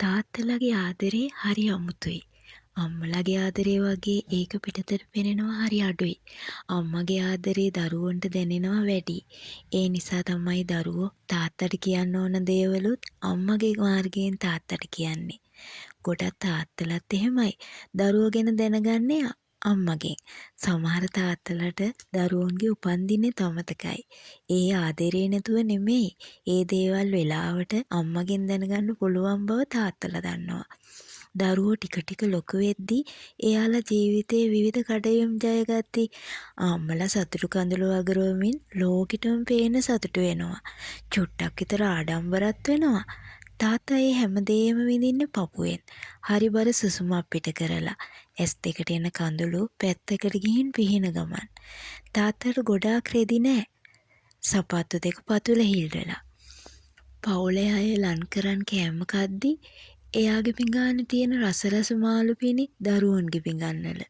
තාත්තලාගේ ආදරේ හරි අමුතුයි. අම්මලාගේ ආදරේ වගේ ඒක පිටතට පෙනෙනවා හරි අඩුයි. අම්මගේ ආදරේ දරුවන්ට දැනෙනවා වැඩි. ඒ නිසා තමයි දරුවෝ තාත්තට කියන්න ඕන දේවලුත් අම්මගේ මාර්ගයෙන් තාත්තට කියන්නේ. ගොඩක් තාත්තලාත් එහෙමයි. දරුවෝ ගැන දැනගන්නේ අම්මගෙන්. සමහර තාත්තලාට දරුවන්ගේ උපන්දිනෙත් අමතකයි. ඒ ආදරේ නැතුව නෙමෙයි. ඒ දේවල් වෙලාවට අම්මගෙන් දැනගන්න පුළුවන් බව තාත්තලා දන්නවා. දරුවෝ ටික ටික ලොකු වෙද්දී එයාලා ජීවිතයේ විවිධ කඩයුම් ජයගatti අම්මලා සතුටු කඳුළු වගුරුවමින් ලෝකෙටම පේන සතුටු වෙනවා. චුට්ටක් විතර ආඩම්බරත් වෙනවා. තාත්තා ඒ හැමදේම විඳින්නේ පපුවෙන්. හරි බර සුසුමක් පිට කරලා. ඇස් දෙකට එන කඳුළු පැත්තකට ගිහින් පිහින ගමන්. තාත්තට ගොඩාක් රෙදි නෑ. සපත්තු දෙක පතුල හිල් වෙලා. පවුලේ අය ලං කරන් කෑම කද්දි එයාගේ පිඟානේ තියෙන රසරස මාළු පිණි දරුවන්ගේ පිඟන්වල.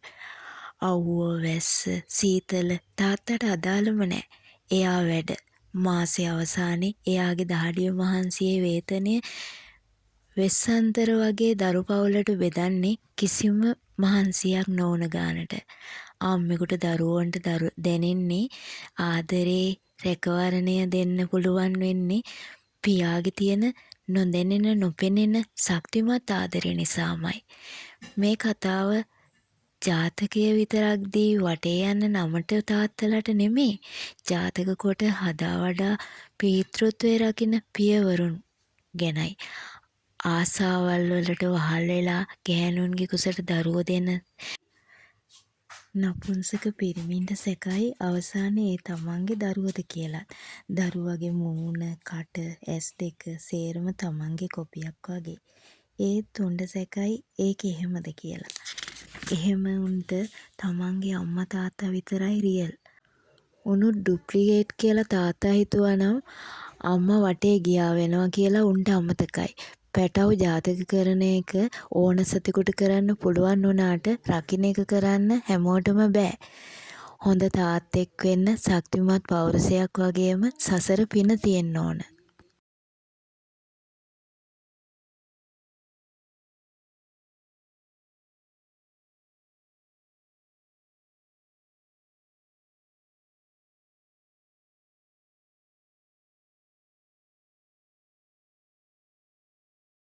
අව්ව වැස්ස සීතල තාත්තට අදාළම නෑ. එයා වැඩ මාසේ අවසානයේ එයාගේ දහඩිය මහන්සියේ වේතනය වෙස්සන්තර වගේ දරු පවුලට බෙදන්නේ කිසිම මහන්සියක් නොවන ගානට. අම්මෙකුට දරුවන්ට දැනෙන්නේ ආදරේ රැකවරණය දෙන්න පුළුවන් වෙන්නේ පියාගේ තියෙන නොදැනෙන නොපෙනෙන ශක්තිමත් ආදරේ නිසාමයි. මේ කතාව ජාතකය විතරක් දී වටේ යන නමට තාත්තලට නෙමෙයි. ජාතක කොට හදා වඩා පීතෘත්වයේ රකින්න පියවරුන් ගැනයි. ආසාවල් වලට වහල් වෙලා ගෑනුන්ගේ කුසට දරුවෝ දෙන නපුංසක පිරිමින්ට සැකයි අවසානයේ ඒ තමන්ගේ දරුවද කියලත්. දරුවගේ මූණ, කට, ඇස් දෙක සේරම තමන්ගේ කොපියක් වගේ. ඒත් උන්ට සැකයි ඒක එහෙමද කියලා. එහෙම උන්ට තමන්ගේ අම්මා තාත්තා විතරයි රියල්. උනුත් ඩුප්ලිකේට් කියලා තාත්තා හිතුවනම් අම්මා වටේ ගියා වෙනවා කියලා උන්ට අමතකයි. පැටව් ජාතක කරන එක ඕන සතෙකුට කරන්න පුළුවන් වුණාට රකින්න එක කරන්න හැමෝටම බෑ. හොඳ තාත්තෙක් වෙන්න ශක්තිමත් පෞරුෂයක් වගේම සසර පින තියෙන්න ඕන.